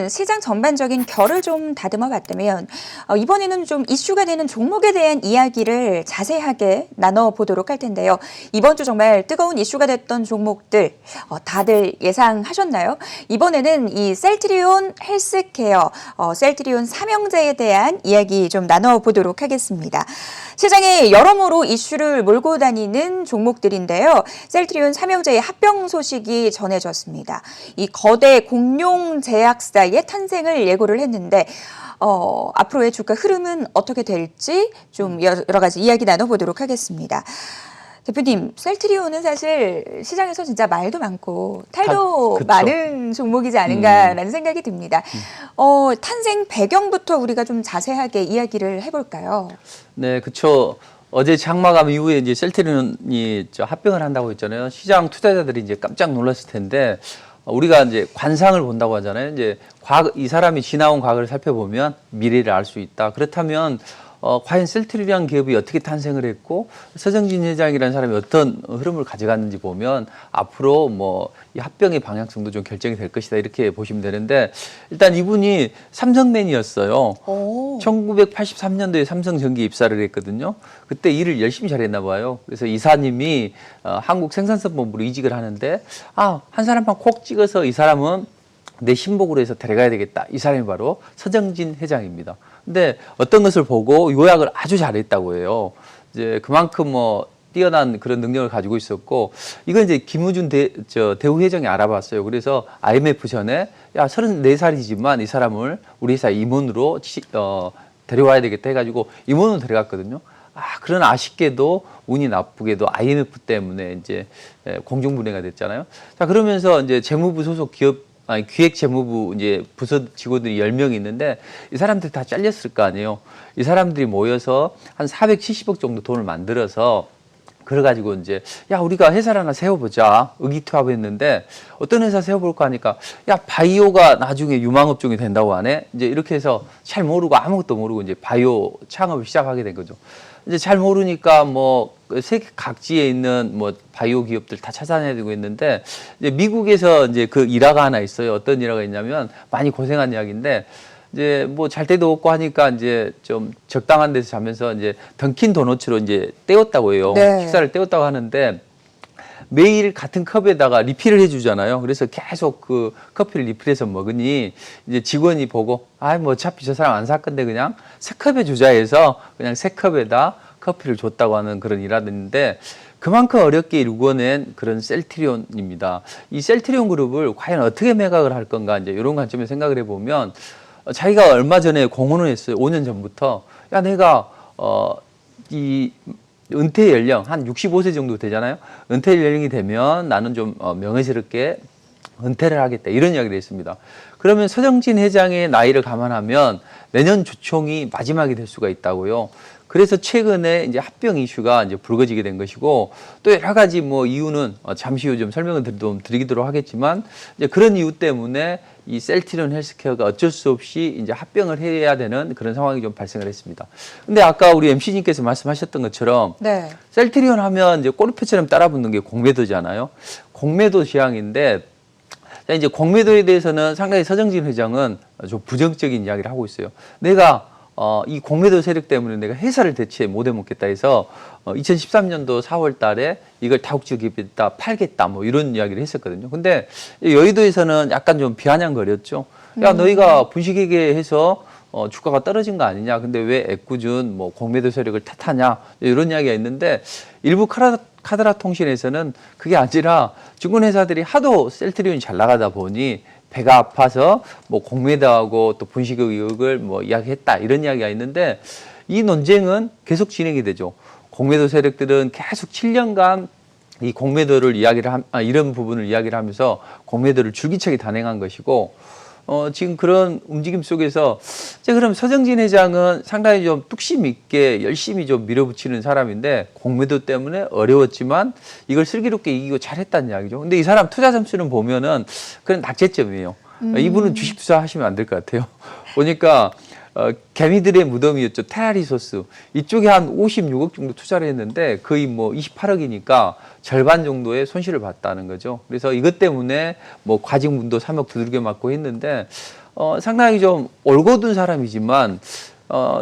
시장 전반적인 결을 좀 다듬어 봤다면 이번에는 좀 이슈가 되는 종목에 대한 이야기를 자세하게 나눠보도록 할 텐데요. 이번 주 정말 뜨거운 이슈가 됐던 종목들 다들 예상하셨나요? 이번에는 이 셀트리온 헬스케어, 셀트리온 삼형제에 대한 이야기 좀 나눠보도록 하겠습니다. 시장에 여러모로 이슈를 몰고 다니는 종목들인데요. 셀트리온 삼형제의 합병 소식이 전해졌습니다. 이 거대 공룡 제약사의 탄생을 예고를 했는데 앞으로의 주가 흐름은 어떻게 될지 좀 여러 가지 이야기 나눠보도록 하겠습니다. 대표님, 셀트리온은 사실 시장에서 진짜 말도 많고 탈도 많은 종목이지 않은가라는 생각이 듭니다. 탄생 배경부터 우리가 좀 자세하게 이야기를 해볼까요? 네, 그렇죠. 어제 장마감 이후에 이제 셀트리온이 합병을 한다고 했잖아요. 시장 투자자들이 이제 깜짝 놀랐을 텐데 우리가 이제 관상을 본다고 하잖아요. 이제 이 사람이 지나온 과거를 살펴보면 미래를 알 수 있다. 그렇다면 과연 셀트리온 기업이 어떻게 탄생을 했고 서정진 회장이라는 사람이 어떤 흐름을 가져갔는지 보면 앞으로 뭐 이 합병의 방향성도 좀 결정이 될 것이다 이렇게 보시면 되는데 일단 이분이 삼성맨이었어요. 1983년도에 삼성전기에 입사를 했거든요. 그때 일을 열심히 잘했나 봐요. 그래서 이사님이 한국생산성본부로 이직을 하는데 한 사람만 콕 찍어서 이 사람은 내 신복으로 해서 데려가야 되겠다. 이 사람이 바로 서정진 회장입니다. 근데 어떤 것을 보고 요약을 아주 잘했다고 해요. 이제 그만큼 뛰어난 그런 능력을 가지고 있었고, 이건 이제 김우준 대우 회장이 알아봤어요. 그래서 IMF 전에 34살이지만 이 사람을 우리 회사 임원으로 데려와야 되겠다 해가지고 임원으로 데려갔거든요. 그러나 아쉽게도 운이 나쁘게도 IMF 때문에 이제 공중분해가 됐잖아요. 자, 그러면서 이제 재무부 소속 기획재무부 이제 부서 직원들이 10명이 있는데 이 사람들 다 잘렸을 거 아니에요. 이 사람들이 모여서 한 470억 정도 돈을 만들어서 그래가지고 이제 우리가 회사를 하나 세워보자 의기투합했는데 어떤 회사 세워볼까 하니까 바이오가 나중에 유망업종이 된다고 하네. 이제 이렇게 해서 잘 모르고 아무것도 모르고 이제 바이오 창업을 시작하게 된 거죠. 이제 잘 모르니까 세계 각지에 있는 바이오 기업들 다 찾아내야 되고 있는데 이제 미국에서 이제 그 일화가 하나 있어요. 어떤 일화가 있냐면 많이 고생한 이야기인데 이제 잘 때도 없고 하니까 이제 좀 적당한 데서 자면서 이제 던킨 도너츠로 이제 때웠다고 해요. 네. 식사를 때웠다고 하는데 매일 같은 컵에다가 리필을 해주잖아요. 그래서 계속 그 커피를 리필해서 먹으니 이제 직원이 보고 어차피 저 사람 안 살 건데 그냥 새 컵에 주자 해서 그냥 새 컵에다 커피를 줬다고 하는 그런 일화인데 그만큼 어렵게 일궈낸 그런 셀트리온입니다. 이 셀트리온 그룹을 과연 어떻게 매각을 할 건가 이제 이런 관점에서 생각을 해보면 자기가 얼마 전에 공언을 했어요. 5년 전부터 내가 이 은퇴 연령 한 65세 정도 되잖아요. 은퇴 연령이 되면 나는 좀 명예스럽게 은퇴를 하겠다 이런 이야기를 했습니다. 그러면 서정진 회장의 나이를 감안하면 내년 주총이 마지막이 될 수가 있다고요. 그래서 최근에 이제 합병 이슈가 이제 불거지게 된 것이고 또 여러 가지 이유는 잠시 후 좀 설명을 드리도록 하겠지만 이제 그런 이유 때문에 이 셀트리온 헬스케어가 어쩔 수 없이 이제 합병을 해야 되는 그런 상황이 좀 발생을 했습니다. 근데 아까 우리 MC님께서 말씀하셨던 것처럼 네. 셀트리온 하면 이제 꼬리표처럼 따라붙는 게 공매도잖아요. 공매도 시황인데 이제 공매도에 대해서는 상당히 서정진 회장은 좀 부정적인 이야기를 하고 있어요. 내가 이 공매도 세력 때문에 내가 회사를 대체 못 해먹겠다 해서 2013년도 4월 달에 이걸 다국적 기업에다 팔겠다 이런 이야기를 했었거든요. 근데 여의도에서는 약간 좀 비아냥거렸죠. 너희가 분식회계 해서 주가가 떨어진 거 아니냐. 근데 왜 애꿎은 공매도 세력을 탓하냐. 이런 이야기가 있는데 일부 카드라 통신에서는 그게 아니라 증권회사들이 하도 셀트리온이 잘 나가다 보니 배가 아파서 공매도하고 또 분식 의혹을 이야기했다 이런 이야기가 있는데 이 논쟁은 계속 진행이 되죠. 공매도 세력들은 계속 7년간 이 공매도를 이런 부분을 이야기를 하면서 공매도를 줄기차게 단행한 것이고 지금 그런 움직임 속에서 그럼 서정진 회장은 상당히 좀 뚝심 있게 열심히 좀 밀어붙이는 사람인데 공매도 때문에 어려웠지만 이걸 슬기롭게 이기고 잘했다는 이야기죠. 근데 이 사람 투자 점수는 보면은 그런 낙제점이에요. 이분은 주식 투자하시면 안 될 것 같아요. 보니까 개미들의 무덤이었죠. 테라리소스. 이쪽에 한 56억 정도 투자를 했는데 거의 28억이니까 절반 정도의 손실을 봤다는 거죠. 그래서 이것 때문에 과징금도 3억 두들겨 맞고 했는데 상당히 좀 올곧은 사람이지만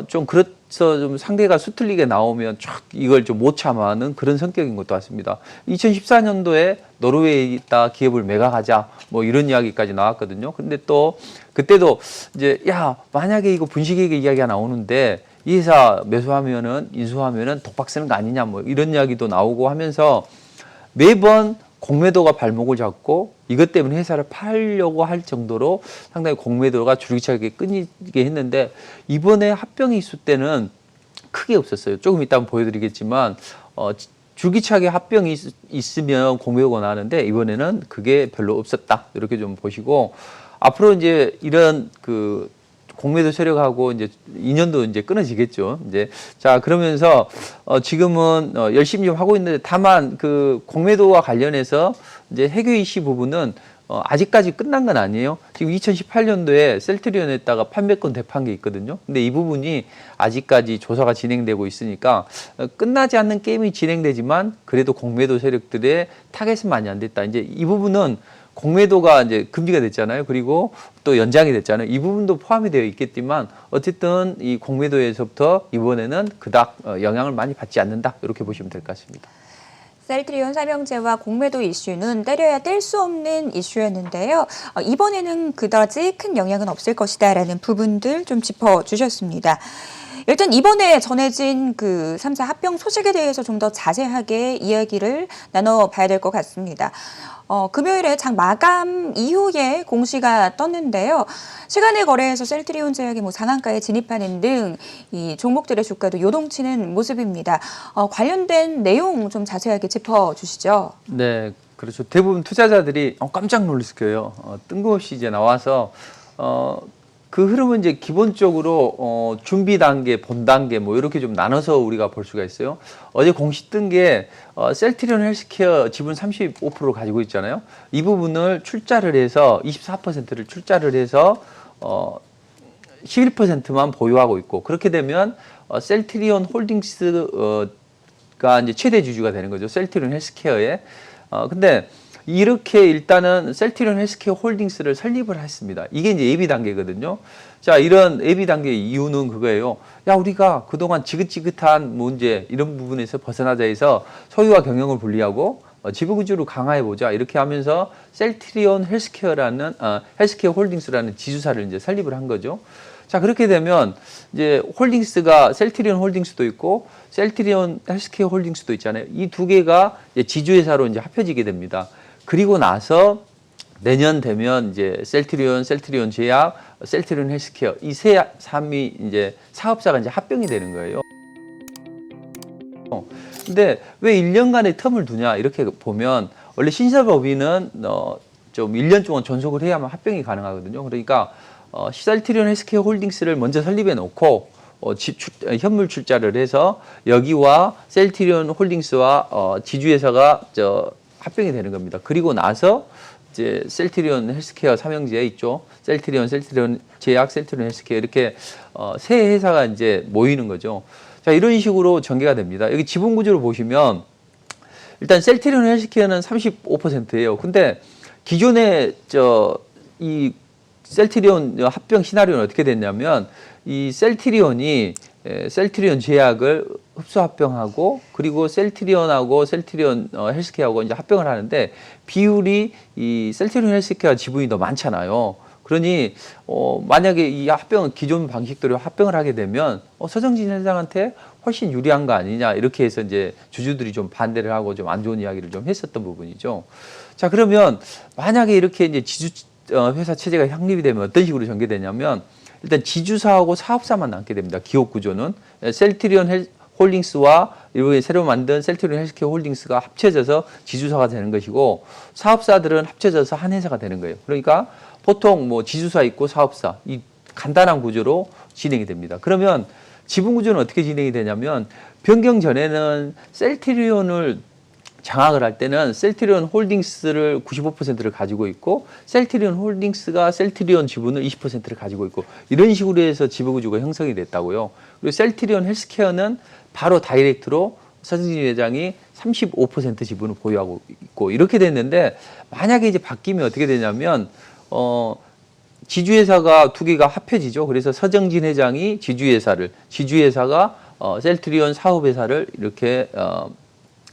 좀 그래서 좀 상대가 수틀리게 나오면 쫙 이걸 좀 못 참아하는 그런 성격인 것도 같습니다. 2014년도에 노르웨이에 있다 기업을 매각하자 뭐 이런 이야기까지 나왔거든요. 근데 또 그때도 이제 야 만약에 이거 분식회계 이야기가 나오는데 이 회사 매수하면은 인수하면은 독박 쓰는 거 아니냐 뭐 이런 이야기도 나오고 하면서 매번 공매도가 발목을 잡고 이것 때문에 회사를 팔려고 할 정도로 상당히 공매도가 줄기차게 끊이게 했는데 이번에 합병이 있을 때는 크게 없었어요. 조금 이따 보여드리겠지만 줄기차게 합병이 있으면 공매도가 나는데 이번에는 그게 별로 없었다. 이렇게 좀 보시고 앞으로 이제 이런 그 공매도 세력하고 이제 인연도 이제 끊어지겠죠. 이제 자 그러면서 지금은 열심히 좀 하고 있는데 다만 그 공매도와 관련해서 이제 해교 이슈 부분은 아직까지 끝난 건 아니에요. 지금 2018년도에 셀트리온에다가 판매권 대판 게 있거든요. 근데 이 부분이 아직까지 조사가 진행되고 있으니까 끝나지 않는 게임이 진행되지만 그래도 공매도 세력들의 타겟은 많이 안 됐다. 이제 이 부분은 공매도가 이제 금지가 됐잖아요. 그리고 또 연장이 됐잖아요. 이 부분도 포함이 되어 있겠지만 어쨌든 이 공매도에서부터 이번에는 그닥 영향을 많이 받지 않는다. 이렇게 보시면 될 것 같습니다. 셀트리온 삼형제와 공매도 이슈는 때려야 뗄 수 없는 이슈였는데요. 이번에는 그다지 큰 영향은 없을 것이다라는 부분들 좀 짚어주셨습니다. 일단 이번에 전해진 그 3사 합병 소식에 대해서 좀 더 자세하게 이야기를 나눠봐야 될 것 같습니다. 금요일에 장 마감 이후에 공시가 떴는데요. 시간의 거래에서 셀트리온 제약이 상한가에 진입하는 등 이 종목들의 주가도 요동치는 모습입니다. 관련된 내용 좀 자세하게 짚어주시죠. 네, 그렇죠. 대부분 투자자들이 깜짝 놀랐을 거예요. 뜬금없이 이제 나와서 그 흐름은 이제 기본적으로 준비 단계, 본 단계 뭐 이렇게 좀 나눠서 우리가 볼 수가 있어요. 어제 공시 뜬 게 셀트리온 헬스케어 지분 35%를 가지고 있잖아요. 이 부분을 출자를 해서 24%를 출자를 해서 11%만 보유하고 있고 그렇게 되면 셀트리온 홀딩스가 이제 최대 주주가 되는 거죠. 셀트리온 헬스케어에. 근데 이렇게 일단은 셀트리온 헬스케어 홀딩스를 설립을 했습니다. 이게 이제 예비 단계거든요. 자, 이런 예비 단계의 이유는 그거예요. 야, 우리가 그동안 지긋지긋한 문제 이런 부분에서 벗어나자 해서 소유와 경영을 분리하고 지배구조를 강화해보자 이렇게 하면서 셀트리온 헬스케어라는 헬스케어 홀딩스라는 지주사를 이제 설립을 한 거죠. 자, 그렇게 되면 이제 홀딩스가 셀트리온 홀딩스도 있고 셀트리온 헬스케어 홀딩스도 있잖아요. 이 두 개가 이제 지주회사로 이제 합쳐지게 됩니다. 그리고 나서 내년 되면 이제 셀트리온 제약, 셀트리온 헬스케어 이 세 삼이 이제 사업사가 이제 합병이 되는 거예요. 근데 왜 1년간의 텀을 두냐 이렇게 보면 원래 신설법인은 좀 1년 동안 존속을 해야만 합병이 가능하거든요. 그러니까 셀트리온 헬스케어 홀딩스를 먼저 설립해 놓고 현물 출자를 해서 여기와 셀트리온 홀딩스와 지주회사가 합병이 되는 겁니다. 그리고 나서 이제 셀트리온 헬스케어 삼형제 있죠. 셀트리온 제약, 셀트리온 헬스케어 이렇게 세 회사가 이제 모이는 거죠. 자, 이런 식으로 전개가 됩니다. 여기 지분 구조를 보시면 일단 셀트리온 헬스케어는 35%예요. 근데 기존에 이 셀트리온 합병 시나리오는 어떻게 됐냐면 이 셀트리온이 셀트리온 제약을 흡수 합병하고 그리고 셀트리온하고 셀트리온 헬스케어하고 이제 합병을 하는데 비율이 이 셀트리온 헬스케어 지분이 더 많잖아요. 그러니 만약에 이 합병은 기존 방식대로 합병을 하게 되면 서정진 회장한테 훨씬 유리한 거 아니냐 이렇게 해서 이제 주주들이 좀 반대를 하고 좀 안 좋은 이야기를 좀 했었던 부분이죠. 자, 그러면 만약에 이렇게 이제 지주 회사 체제가 확립이 되면 어떤 식으로 전개되냐면 일단 지주사하고 사업사만 남게 됩니다. 기업 구조는 셀트리온 홀딩스와 이번에 새로 만든 셀트리온 헬스케어 홀딩스가 합쳐져서 지주사가 되는 것이고 사업사들은 합쳐져서 한 회사가 되는 거예요. 그러니까 보통 뭐 지주사 있고 사업사 이 간단한 구조로 진행이 됩니다. 그러면 지분 구조는 어떻게 진행이 되냐면 변경 전에는 셀트리온을 장악을 할 때는 셀트리온 홀딩스를 95%를 가지고 있고 셀트리온 홀딩스가 셀트리온 지분을 20%를 가지고 있고 이런 식으로 해서 지배구조가 형성이 됐다고요. 그리고 셀트리온 헬스케어는 바로 다이렉트로 서정진 회장이 35% 지분을 보유하고 있고 이렇게 됐는데 만약에 이제 바뀌면 어떻게 되냐면 지주회사가 두 개가 합해지죠. 그래서 서정진 회장이 지주회사를, 지주회사가 셀트리온 사업회사를 이렇게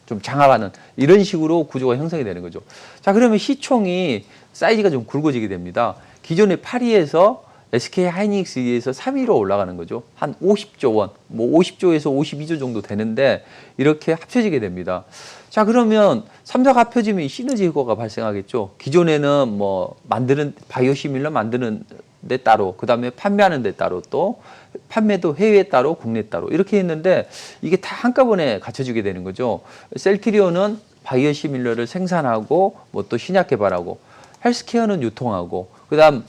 좀 장악하는 이런 식으로 구조가 형성이 되는 거죠. 자, 그러면 시총이 사이즈가 좀 굵어지게 됩니다. 기존의 8위에서 SK 하이닉스에서 3위로 올라가는 거죠. 한 50조 원, 뭐 50조에서 52조 정도 되는데 이렇게 합쳐지게 됩니다. 자, 그러면 3사가 합쳐지면 시너지 효과가 발생하겠죠. 기존에는 뭐 만드는 바이오시밀러 만드는 데 따로, 그다음에 판매하는 데 따로, 또 판매도 해외 따로, 국내 따로 이렇게 했는데 이게 다 한꺼번에 갖춰지게 되는 거죠. 셀트리온은 바이오시밀러를 생산하고 뭐 또 신약 개발하고, 헬스케어는 유통하고, 그다음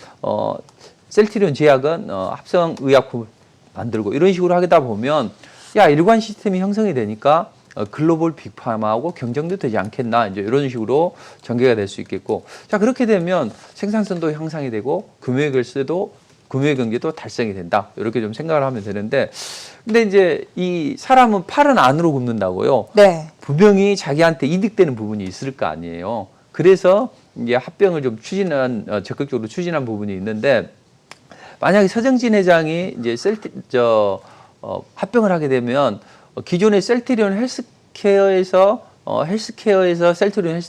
셀트리온 제약은 합성 의약품 만들고, 이런 식으로 하다 보면 야, 일관 시스템이 형성이 되니까 글로벌 빅파마하고 경쟁도 되지 않겠나, 이제 이런 식으로 전개가 될 수 있겠고, 자, 그렇게 되면 생산성도 향상이 되고 금융 경제도 달성이 된다, 이렇게 좀 생각을 하면 되는데, 근데 이제 이 사람은 팔은 안으로 굽는다고요. 네. 분명히 자기한테 이득되는 부분이 있을 거 아니에요. 그래서 이제 합병을 좀 적극적으로 추진한 부분이 있는데, 만약에 서정진 회장이 이제 합병을 하게 되면 기존의 셀트리온 헬스케어에서 셀트리온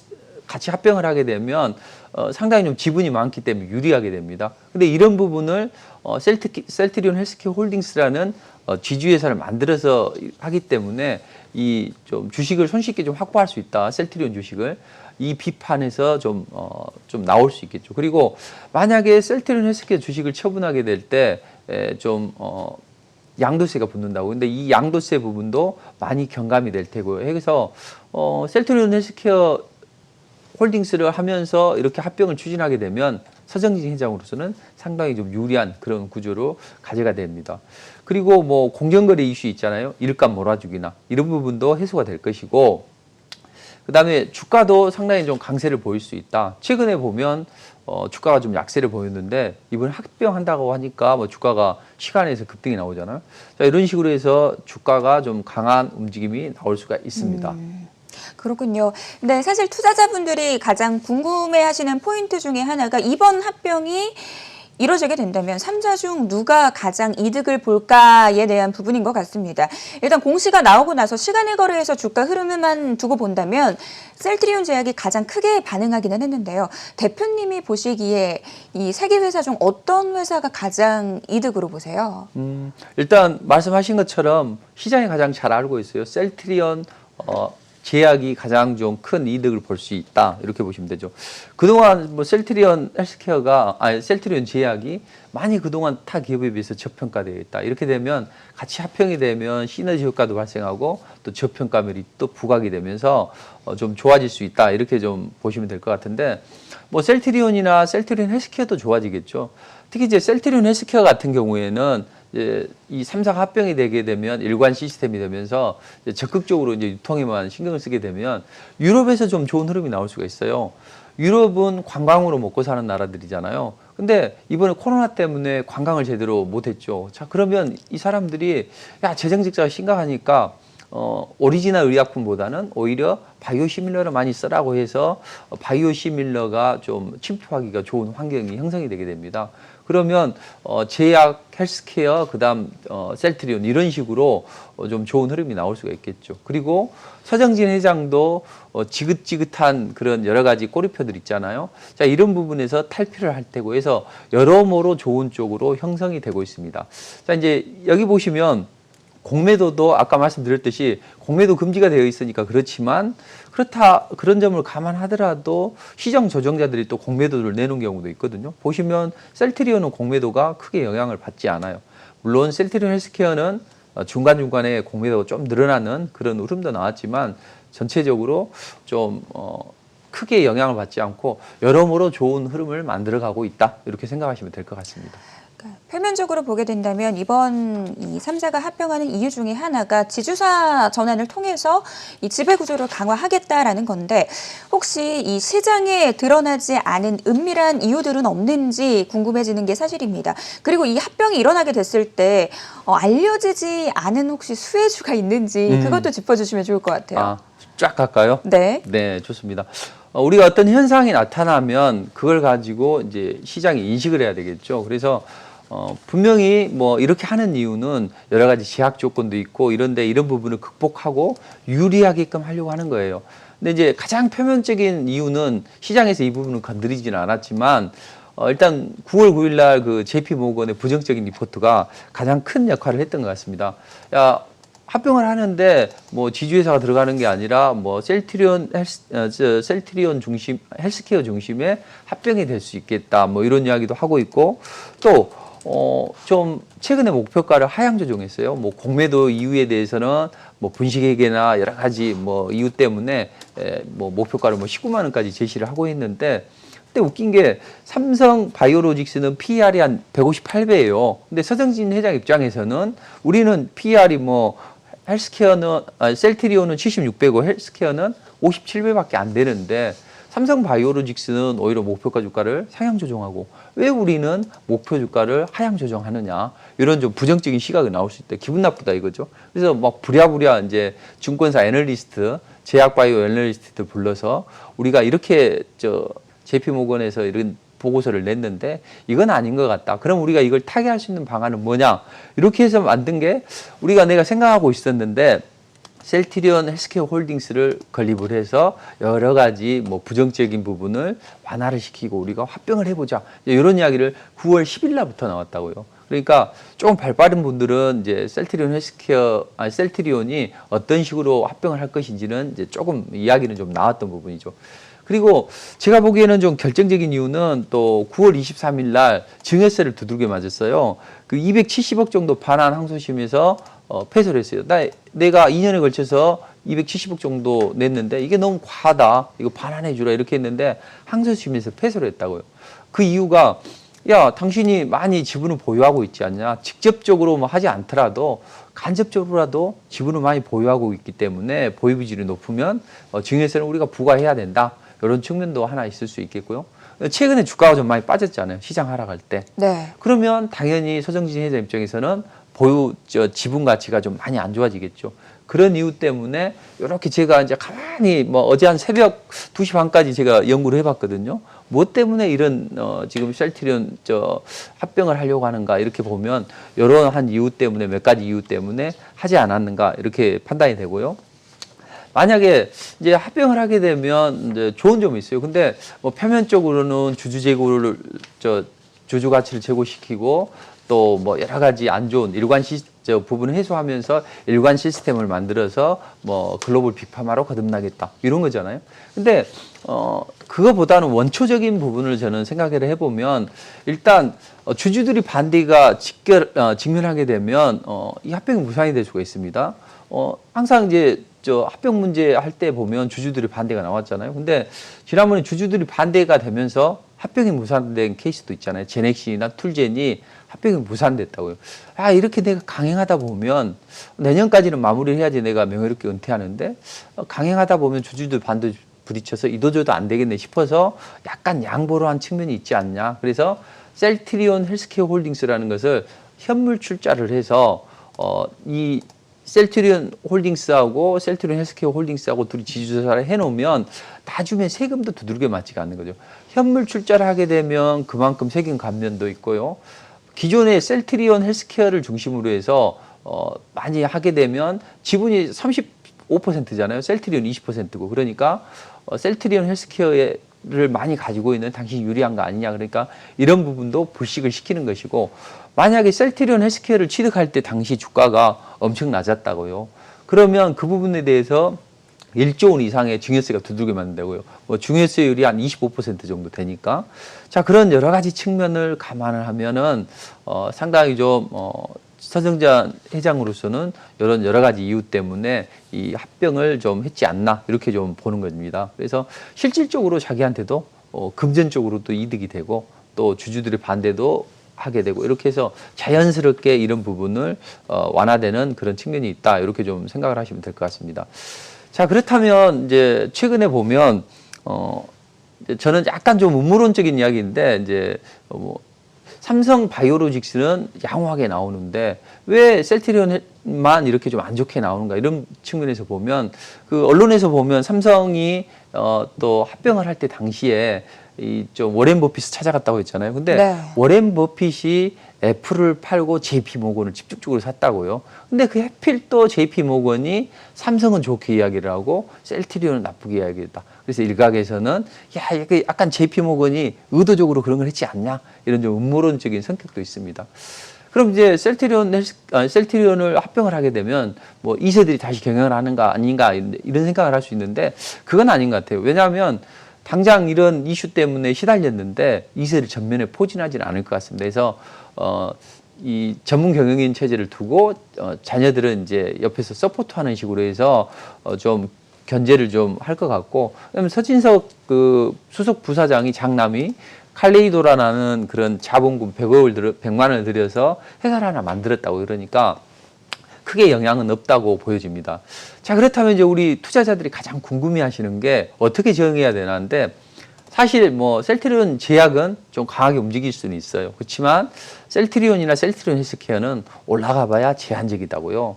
같이 합병을 하게 되면 상당히 좀 지분이 많기 때문에 유리하게 됩니다. 근데 이런 부분을 셀트리온 헬스케어 홀딩스라는 지주회사를 만들어서 하기 때문에 이 좀 주식을 손쉽게 좀 확보할 수 있다. 셀트리온 주식을. 이 비판에서 좀 나올 수 있겠죠. 그리고 만약에 셀트리온 헬스케어 주식을 처분하게 될 때 양도세가 붙는다고. 근데 이 양도세 부분도 많이 경감이 될 테고요. 그래서 셀트리온 헬스케어 홀딩스를 하면서 이렇게 합병을 추진하게 되면 서정진 회장으로서는 상당히 좀 유리한 그런 구조로 가져가 됩니다. 그리고 뭐 공정거래 이슈 있잖아요. 일감 몰아주기나 이런 부분도 해소가 될 것이고, 그다음에 주가도 상당히 좀 강세를 보일 수 있다. 최근에 보면 주가가 좀 약세를 보였는데 이번에 합병한다고 하니까 뭐 주가가 시간에서 급등이 나오잖아요. 자, 이런 식으로 해서 주가가 좀 강한 움직임이 나올 수가 있습니다. 그렇군요. 근데 사실 투자자분들이 가장 궁금해하시는 포인트 중에 하나가 이번 합병이 이루어지게 된다면 3자 중 누가 가장 이득을 볼까에 대한 부분인 것 같습니다. 일단 공시가 나오고 나서 시간을 거래해서 주가 흐름만 두고 본다면 셀트리온 제약이 가장 크게 반응하기는 했는데요. 대표님이 보시기에 이 세 개 회사 중 어떤 회사가 가장 이득으로 보세요? 일단 말씀하신 것처럼 시장이 가장 잘 알고 있어요. 셀트리온 제약이 가장 좀 큰 이득을 볼 수 있다, 이렇게 보시면 되죠. 그동안 뭐 셀트리온 제약이 많이 그동안 타 기업에 비해서 저평가되어 있다. 이렇게 되면 같이 합병이 되면 시너지 효과도 발생하고 또 저평가율이 또 부각이 되면서 좀 좋아질 수 있다, 이렇게 좀 보시면 될 것 같은데, 뭐 셀트리온 헬스케어도 좋아지겠죠. 특히 이제 셀트리온 헬스케어 같은 경우에는 이 3사가 합병이 되게 되면 일관 시스템이 되면서 적극적으로 이제 유통에만 신경을 쓰게 되면 유럽에서 좀 좋은 흐름이 나올 수가 있어요. 유럽은 관광으로 먹고 사는 나라들이잖아요. 근데 이번에 코로나 때문에 관광을 제대로 못했죠. 자, 그러면 이 사람들이 재정 적자가 심각하니까 오리지널 의약품보다는 오히려 바이오시밀러를 많이 쓰라고 해서 바이오시밀러가 좀 침투하기가 좋은 환경이 형성이 되게 됩니다. 그러면 제약, 헬스케어, 그다음 셀트리온 이런 식으로 좀 좋은 흐름이 나올 수가 있겠죠. 그리고 서정진 회장도 지긋지긋한 그런 여러 가지 꼬리표들 있잖아요. 자, 이런 부분에서 탈피를 할 테고 해서 여러모로 좋은 쪽으로 형성이 되고 있습니다. 자, 이제 여기 보시면 공매도도 아까 말씀드렸듯이 공매도 금지가 되어 있으니까 그렇지만 그런 점을 감안하더라도 시장 조정자들이 또 공매도를 내놓은 경우도 있거든요. 보시면 셀트리온은 공매도가 크게 영향을 받지 않아요. 물론 셀트리온 헬스케어는 중간중간에 공매도가 좀 늘어나는 그런 흐름도 나왔지만 전체적으로 좀 크게 영향을 받지 않고 여러모로 좋은 흐름을 만들어가고 있다, 이렇게 생각하시면 될 것 같습니다. 표면적으로 보게 된다면 이번 이 3사가 합병하는 이유 중에 하나가 지주사 전환을 통해서 이 지배구조를 강화하겠다라는 건데, 혹시 이 시장에 드러나지 않은 은밀한 이유들은 없는지 궁금해지는 게 사실입니다. 그리고 이 합병이 일어나게 됐을 때 알려지지 않은 혹시 수혜주가 있는지 그것도 짚어주시면 좋을 것 같아요. 쫙 갈까요? 네. 네, 좋습니다. 우리가 어떤 현상이 나타나면 그걸 가지고 이제 시장이 인식을 해야 되겠죠. 그래서 분명히 뭐 이렇게 하는 이유는 여러 가지 제약 조건도 있고 이런데 이런 부분을 극복하고 유리하게끔 하려고 하는 거예요. 근데 이제 가장 표면적인 이유는 시장에서 이 부분을 건드리지는 않았지만 일단 9월 9일 날 그 JP 모건의 부정적인 리포트가 가장 큰 역할을 했던 것 같습니다. 야, 합병을 하는데 뭐 지주회사가 들어가는 게 아니라 뭐 셀트리온 중심 헬스케어 중심의 합병이 될 수 있겠다 뭐 이런 이야기도 하고 있고 또 좀 최근에 목표가를 하향 조정했어요. 뭐 공매도 이유에 대해서는 뭐 분식회계나 여러 가지 뭐 이유 때문에 뭐 목표가를 뭐 19만 원까지 제시를 하고 있는데 근데 웃긴 게 삼성 바이오로직스는 PER이 한 158배예요. 근데 서정진 회장 입장에서는 우리는 PER이 뭐 헬스케어는 셀트리온은 76배고 헬스케어는 57배밖에 안 되는데 삼성 바이오로직스는 오히려 목표가 주가를 상향 조정하고 왜 우리는 목표 주가를 하향 조정하느냐 이런 좀 부정적인 시각이 나올 수 있다. 기분 나쁘다 이거죠. 그래서 막 부랴부랴 이제 증권사 애널리스트, 제약 바이오 애널리스트들 불러서 우리가 이렇게 JP 모건에서 이런 보고서를 냈는데 이건 아닌 것 같다. 그럼 우리가 이걸 타개할 수 있는 방안은 뭐냐? 이렇게 해서 만든 게 내가 생각하고 있었는데 셀트리온 헬스케어 홀딩스를 건립을 해서 여러 가지 뭐 부정적인 부분을 완화를 시키고 우리가 합병을 해보자. 이런 이야기를 9월 10일 날부터 나왔다고요. 그러니까 조금 발 빠른 분들은 이제 셀트리온이 어떤 식으로 합병을 할 것인지는 이제 조금 이야기는 좀 나왔던 부분이죠. 그리고 제가 보기에는 좀 결정적인 이유는 또 9월 23일 날 증여세를 두들겨 맞았어요. 그 270억 정도 반환 항소심에서 패소를 했어요. 내가 2년에 걸쳐서 270억 정도 냈는데 이게 너무 과하다. 이거 반환해 주라 이렇게 했는데 항소심에서 패소를 했다고요. 그 이유가 야, 당신이 많이 지분을 보유하고 있지 않냐. 직접적으로 뭐 하지 않더라도 간접적으로라도 지분을 많이 보유하고 있기 때문에 보유 비율이 높으면 증여세는 우리가 부과해야 된다. 이런 측면도 하나 있을 수 있겠고요. 최근에 주가가 좀 많이 빠졌잖아요. 시장 하락할 때. 네. 그러면 당연히 서정진 회장 입장에서는 지분 가치가 좀 많이 안 좋아지겠죠. 그런 이유 때문에 이렇게 제가 이제 가만히 뭐 어제 한 새벽 2시 반까지 제가 연구를 해봤거든요. 뭐 때문에 이런 지금 셀트리온 합병을 하려고 하는가 이렇게 보면 여러 한 이유 때문에 몇 가지 이유 때문에 하지 않았는가 이렇게 판단이 되고요. 만약에 이제 합병을 하게 되면 이제 좋은 점이 있어요. 근데 뭐 표면적으로는 주주 가치를 제고시키고 또 뭐 여러 가지 안 좋은 부분을 해소하면서 일관 시스템을 만들어서 뭐 글로벌 빅파마로 거듭나겠다 이런 거잖아요. 근데 그거보다는 원초적인 부분을 저는 생각을 해보면 일단 주주들이 반대가 직면하게 되면 이 합병이 무산이 될 수가 있습니다. 항상 이제 합병 문제 할 때 보면 주주들이 반대가 나왔잖아요. 근데 지난번에 주주들이 반대가 되면서 합병이 무산된 케이스도 있잖아요. 제넥신이나 툴젠이 합병이 무산됐다고요. 이렇게 내가 강행하다 보면 내년까지는 마무리를 해야지 내가 명예롭게 은퇴하는데 강행하다 보면 주주들 반대 부딪혀서 이도저도 안 되겠네 싶어서 약간 양보를 한 측면이 있지 않냐. 그래서 셀트리온 헬스케어 홀딩스라는 것을 현물 출자를 해서 이 셀트리온 홀딩스하고 셀트리온 헬스케어 홀딩스하고 둘이 지주사를 해놓으면 나중에 세금도 두들겨 맞지가 않는 거죠. 현물 출자를 하게 되면 그만큼 세금 감면도 있고요. 기존의 셀트리온 헬스케어를 중심으로 해서 많이 하게 되면 지분이 35%잖아요. 셀트리온 20%고 그러니까 셀트리온 헬스케어를 많이 가지고 있는 당신이 유리한 거 아니냐. 그러니까 이런 부분도 불식을 시키는 것이고 만약에 셀트리온 헬스케어를 취득할 때 당시 주가가 엄청 낮았다고요. 그러면 그 부분에 대해서 1조 원 이상의 증여세가 두들겨 맞는다고요. 뭐 증여세율이 한 25% 정도 되니까. 자, 그런 여러 가지 측면을 감안을 하면은 상당히 좀 서정진 회장으로서는 이런 여러 가지 이유 때문에 이 합병을 좀 했지 않나 이렇게 좀 보는 겁니다. 그래서 실질적으로 자기한테도 금전적으로 또 이득이 되고 또 주주들의 반대도 하게 되고 이렇게 해서 자연스럽게 이런 부분을 완화되는 그런 측면이 있다 이렇게 좀 생각을 하시면 될 것 같습니다. 자, 그렇다면 이제 최근에 보면 저는 약간 좀 음모론적인 이야기인데 이제 삼성 바이오로직스는 양호하게 나오는데 왜 셀트리온만 이렇게 좀 안 좋게 나오는가 이런 측면에서 보면 그 언론에서 보면 삼성이 또 합병을 할 때 당시에 이 좀 워렌 버핏을 찾아갔다고 했잖아요. 근데 네. 워렌 버핏이 애플을 팔고 JP 모건을 집중적으로 샀다고요. 근데 그 해필 또 JP 모건이 삼성은 좋게 이야기를 하고 셀트리온은 나쁘게 이야기했다. 그래서 일각에서는 야, 이게 약간 JP 모건이 의도적으로 그런 걸 했지 않냐 이런 좀 음모론적인 성격도 있습니다. 그럼 이제 셀트리온을 합병을 하게 되면 뭐 2세들이 다시 경영을 하는가 아닌가 이런 생각을 할 수 있는데 그건 아닌 것 같아요. 왜냐하면 당장 이런 이슈 때문에 시달렸는데 2세를 전면에 포진하지는 않을 것 같습니다. 그래서 이 전문 경영인 체제를 두고 자녀들은 이제 옆에서 서포트하는 식으로 해서 좀 견제를 좀 할 것 같고, 그다음에 서진석 그 수석 부사장이 장남이 칼레이도라는 그런 자본금 100만 원을 들여서 회사를 하나 만들었다고 그러니까 크게 영향은 없다고 보여집니다. 자, 그렇다면 이제 우리 투자자들이 가장 궁금해하시는 게 어떻게 정해야 되나인데 사실 뭐 셀트리온 제약은 좀 강하게 움직일 수는 있어요. 그렇지만 셀트리온이나 셀트리온 헬스케어는 올라가봐야 제한적이다고요.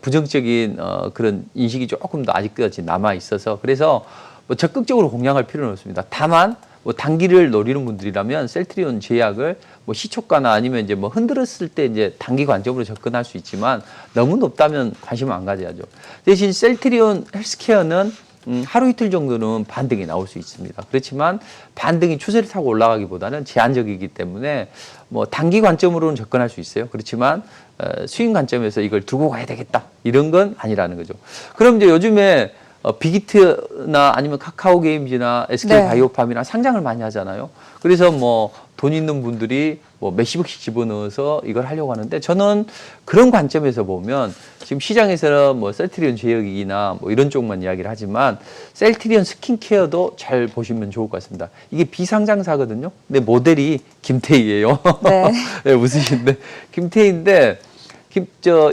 부정적인 그런 인식이 조금 더 아직까지 남아 있어서 그래서 뭐 적극적으로 공략할 필요는 없습니다. 다만 뭐 단기를 노리는 분들이라면 셀트리온 제약을 뭐 시초가나 아니면 이제 뭐 흔들었을 때 이제 단기 관점으로 접근할 수 있지만 너무 높다면 관심을 안 가져야죠. 대신 셀트리온 헬스케어는 하루 이틀 정도는 반등이 나올 수 있습니다. 그렇지만 반등이 추세를 타고 올라가기보다는 제한적이기 때문에 뭐 단기 관점으로는 접근할 수 있어요. 그렇지만 수익 관점에서 이걸 두고 가야 되겠다 이런 건 아니라는 거죠. 그럼 이제 요즘에 빅히트나 아니면 카카오 게임즈나 SK 바이오팜이나 상장을 많이 하잖아요. 그래서 뭐 돈 있는 분들이 뭐 몇십억씩 집어넣어서 이걸 하려고 하는데 저는 그런 관점에서 보면 지금 시장에서는 뭐 셀트리온 제약이나 뭐 이런 쪽만 이야기를 하지만 셀트리온 스킨케어도 잘 보시면 좋을 것 같습니다. 이게 비상장사거든요. 근데 모델이 김태희예요. 네. 네, 웃으시는데 김태희인데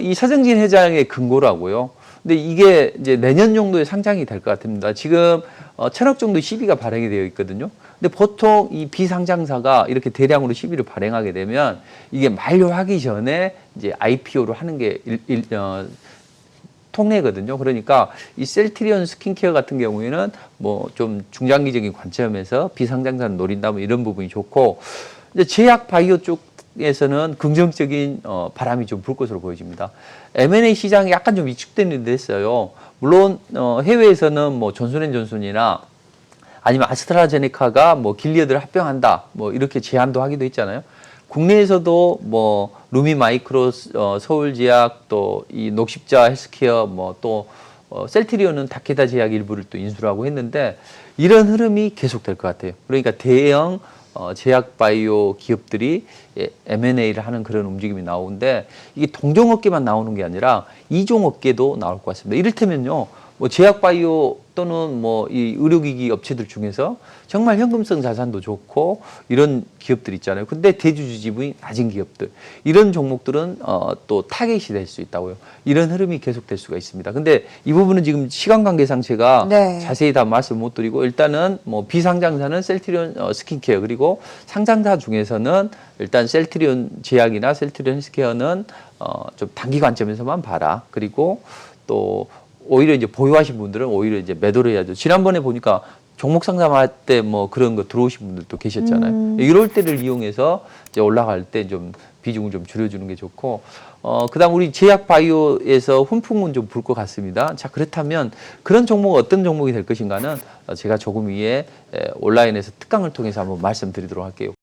이 서정진 회장의 근거라고요. 근데 이게 이제 내년 정도에 상장이 될 것 같습니다. 지금 1,000억 정도 시비가 발행이 되어 있거든요. 근데 보통 이 비상장사가 이렇게 대량으로 시비를 발행하게 되면 이게 만료하기 전에 이제 IPO를 하는 게 통례거든요. 그러니까 이 셀트리온 스킨케어 같은 경우에는 뭐 좀 중장기적인 관점에서 비상장사를 노린다면 이런 부분이 좋고 이제 제약 바이오 쪽에서는 긍정적인 바람이 좀 불 것으로 보여집니다. M&A 시장이 약간 좀 위축되는 데 있어요. 물론 해외에서는 뭐 존슨앤존슨이나 아니면 아스트라제네카가 뭐 길리어드를 합병한다 뭐 이렇게 제안도 하기도 했잖아요. 국내에서도 뭐 루미마이크로 서울제약 또 이 녹십자 헬스케어 뭐 또 셀트리온은 다케다 제약 일부를 또 인수를 하고 했는데 이런 흐름이 계속될 것 같아요. 그러니까 대형 제약 바이오 기업들이 M&A를 하는 그런 움직임이 나오는데 이게 동종업계만 나오는 게 아니라 이종업계도 나올 것 같습니다. 이를테면요, 뭐 제약 바이오 또는 뭐 이 의료기기 업체들 중에서 정말 현금성 자산도 좋고 이런 기업들 있잖아요. 근데 대주주 지분이 낮은 기업들 이런 종목들은 또 타겟이 될 수 있다고요. 이런 흐름이 계속될 수가 있습니다. 근데 이 부분은 지금 시간 관계상 제가 자세히 다 말씀 못 드리고 일단은 뭐 비상장사는 셀트리온 스킨케어 그리고 상장사 중에서는 일단 셀트리온 제약이나 셀트리온 헬스케어는 좀 단기 관점에서만 봐라. 그리고 또 오히려 이제 보유하신 분들은 오히려 이제 매도를 해야죠. 지난번에 보니까 종목 상담할 때 뭐 그런 거 들어오신 분들도 계셨잖아요. 이럴 때를 이용해서 이제 올라갈 때 좀 비중을 좀 줄여주는 게 좋고, 그다음 우리 제약 바이오에서 훈풍은 좀 불 것 같습니다. 자, 그렇다면 그런 종목 어떤 종목이 될 것인가는 제가 조금 위에 온라인에서 특강을 통해서 한번 말씀드리도록 할게요.